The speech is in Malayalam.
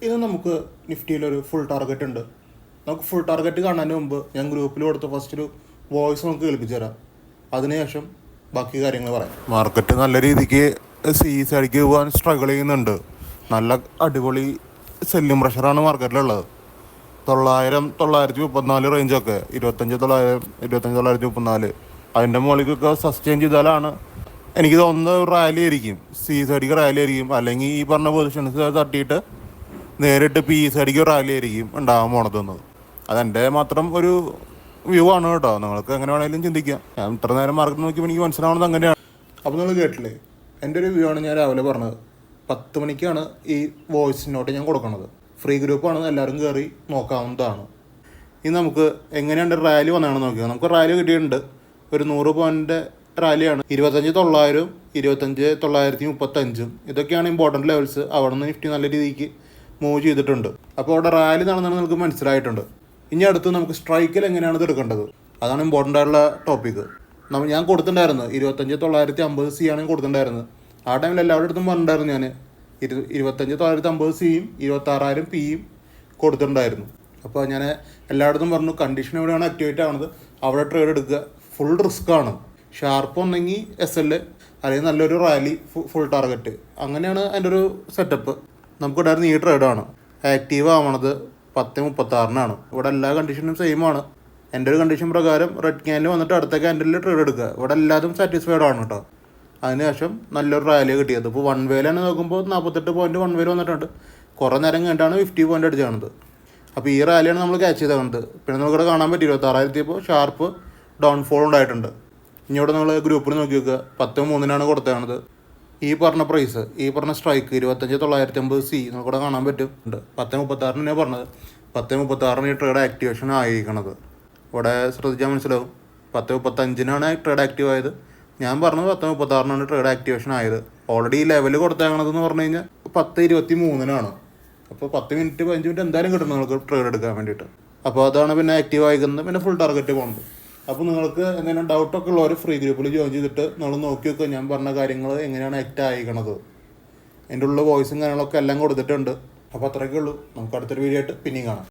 ഇത് നമുക്ക് നിഫ്റ്റിയിലൊരു ഫുൾ ടാർഗറ്റ് ഉണ്ട്. നമുക്ക് ഫുൾ ടാർഗറ്റ് കാണാൻ മുമ്പ് ഞാൻ ഗ്രൂപ്പിൽ കൊടുത്ത ഫസ്റ്റ് ഒരു വോയിസ് നമുക്ക് കേൾപ്പിച്ചു തരാം. അതിനുശേഷം ബാക്കി കാര്യങ്ങൾ പറയാം. മാർക്കറ്റ് നല്ല രീതിക്ക് സൈഡിലേക്ക് പോകാൻ സ്ട്രഗിൾ ചെയ്യുന്നുണ്ട്. നല്ല അടിപൊളി സെല്ലിംഗ് പ്രഷറാണ് മാർക്കറ്റിലുള്ളത്. 934 റേഞ്ചൊക്കെ 25,934 അതിൻ്റെ മുകളിലേക്കൊക്കെ സസ്റ്റെയിൻ ചെയ്താലാണ് എനിക്ക് തോന്നുന്നത് റാലി ആയിരിക്കും, സൈഡിക്ക് റാലി ആയിരിക്കും. അല്ലെങ്കിൽ ഈ പറഞ്ഞ പൊസിഷൻസ് തട്ടിയിട്ട് നേരിട്ട് സൈഡിക്ക് റാലി ആയിരിക്കും ഉണ്ടാകാൻ പോണതെന്നത്. അതെൻ്റെ മാത്രം ഒരു വ്യൂ ആണ് കേട്ടോ. നിങ്ങൾക്ക് എങ്ങനെ വേണമെങ്കിലും ചിന്തിക്കാം. ഞാൻ ഇത്ര നേരം മാർക്കറ്റ് നോക്കിയപ്പോൾ എനിക്ക് മനസ്സിലാവുന്നത് അങ്ങനെയാണ്. അപ്പോൾ നിങ്ങൾ കേട്ടില്ലേ, എൻ്റെ ഒരു വ്യൂ ആണ് ഞാൻ രാവിലെ പറഞ്ഞത്. 10 മണിക്കാണ് ഈ വോയിസ് നോട്ട് ഞാൻ കൊടുക്കുന്നത്. ഫ്രീ ഗ്രൂപ്പാണ്, എല്ലാവരും കയറി നോക്കാവുന്നതാണ്. ഇനി നമുക്ക് എങ്ങനെയാണ് റാലി വന്നതാണെന്ന് നോക്കിയാൽ നമുക്ക് റാലി കിട്ടിയിട്ടുണ്ട്. ഒരു 100 പോയിൻ്റ് റാലിയാണ്. 25,900, 25,935 ഇതൊക്കെയാണ് ഇമ്പോർട്ടൻറ്റ് ലെവൽസ്. അവിടെ നിന്ന് നിഫ്റ്റി നല്ല രീതിക്ക് മൂവ് ചെയ്തിട്ടുണ്ട്. അപ്പോൾ അവിടെ റാലി നടന്നാണ് നമുക്ക് മനസ്സിലായിട്ടുണ്ട്. ഇനി അടുത്ത് നമുക്ക് സ്ട്രൈക്കിൽ എങ്ങനെയാണ് ഇത് എടുക്കേണ്ടത്, അതാണ് ഇമ്പോർട്ടൻ്റ് ആയിട്ടുള്ള ടോപ്പിക്ക്. ഞാൻ കൊടുത്തിട്ടുണ്ടായിരുന്നു 25,950 C ആണ് കൊടുത്തിട്ടുണ്ടായിരുന്നത്. ആ ടൈമിൽ എല്ലാവരുടെ അടുത്തും പറഞ്ഞിട്ടുണ്ടായിരുന്നു ഞാൻ 25,950 സിയും 26,000 പിയും കൊടുത്തിട്ടുണ്ടായിരുന്നു. അപ്പോൾ ഞാൻ എല്ലായിടത്തും പറഞ്ഞു കണ്ടീഷൻ എവിടെയാണ് ആക്ടിവേറ്റ് ആവുന്നത് അവിടെ ട്രേഡ് എടുക്കുക. ഫുൾ റിസ്ക് ആണ്. ഷാർപ്പ് ഉണ്ടെങ്കിൽ SL അല്ലെങ്കിൽ നല്ലൊരു റാലി ഫുൾ ടാർഗറ്റ്, അങ്ങനെയാണ് അതിൻ്റെ ഒരു സെറ്റപ്പ്. നമുക്കിടായിരുന്നു ഈ ട്രേഡാണ്. ആക്റ്റീവ് ആവണത് 10:36 ഇവിടെ എല്ലാ കണ്ടീഷനും സെയിം ആണ്. എൻ്റെ ഒരു കണ്ടീഷൻ പ്രകാരം റെഡ് ക്യാനിൽ വന്നിട്ട് അടുത്ത ക്യാൻഡലിൽ ട്രേഡ് എടുക്കുക. ഇവിടെ എല്ലാതും സാറ്റിസ്ഫൈഡ് ആണ് കേട്ടോ. അതിനുശേഷം നല്ലൊരു റാലി കിട്ടിയത്. ഇപ്പോൾ 1 വേയിലാണ് നോക്കുമ്പോൾ 48 പോയിൻറ്റ് 1 വേയിൽ വന്നിട്ടുണ്ട്. കുറേ നേരം കഴിഞ്ഞിട്ടാണ് 50 പോയിൻ്റ് അടിച്ചാണത്. അപ്പോൾ ഈ റാലിയാണ് നമ്മൾ ക്യാച്ച് ചെയ്തത്. പിന്നെ നമുക്കിവിടെ കാണാൻ പറ്റും 26,000 ഇപ്പോൾ ഷാർപ്പ് ഡൗൺഫോൾ ഉണ്ടായിട്ടുണ്ട്. ഇനി ഇവിടെ നമ്മൾ ഗ്രൂപ്പിൽ നോക്കി നോക്കുക, 10:03 കൊടുത്തത്. ഈ പറഞ്ഞ പ്രൈസ്, ഈ പറഞ്ഞ സ്ട്രൈക്ക് 25,950 C നമുക്കിവിടെ കാണാൻ പറ്റും. 10:36 പറഞ്ഞത്. 10:36 ഈ ട്രേഡ് ആക്ടിവേഷൻ ആയിരിക്കണത്. ഇവിടെ ശ്രദ്ധിച്ചാൽ മനസ്സിലാവും. 10:35 ട്രേഡ് ആക്റ്റീവ് ആയത്. ഞാൻ പറഞ്ഞത് 10:36 ട്രേഡ് ആക്ടിവേഷൻ ആയത്. ഓൾറെഡി ഈ ലെവൽ കൊടുത്തേക്കണതെന്ന് പറഞ്ഞു കഴിഞ്ഞാൽ 10:23 അപ്പോൾ 10 മിനിറ്റ് 15 മിനിറ്റ് എന്തായാലും കിട്ടും നിങ്ങൾക്ക് ട്രേഡ് എടുക്കാൻ വേണ്ടിയിട്ട്. അപ്പോൾ അതാണ് പിന്നെ ആക്റ്റീവ് ആയിരിക്കുന്നത്, പിന്നെ ഫുൾ ടാർഗറ്റ് പോകുന്നത്. അപ്പോൾ നിങ്ങൾക്ക് എന്തെങ്കിലും ഡൗട്ടൊക്കെ ഉള്ളവർ ഫ്രീ ഗ്രൂപ്പിൽ ജോയിൻ ചെയ്തിട്ട് നിങ്ങൾ നോക്കി വെക്കുക ഞാൻ പറഞ്ഞ കാര്യങ്ങൾ എങ്ങനെയാണ് ആക്റ്റ് ആയിരിക്കണത്. എൻ്റെ ഉള്ള വോയിസും കാര്യങ്ങളൊക്കെ എല്ലാം കൊടുത്തിട്ടുണ്ട്. അപ്പോൾ അത്രയൊക്കെ ഉള്ളൂ. നമുക്ക് അടുത്തൊരു വീഡിയോ ആയിട്ട് പിന്നെയും കാണാം.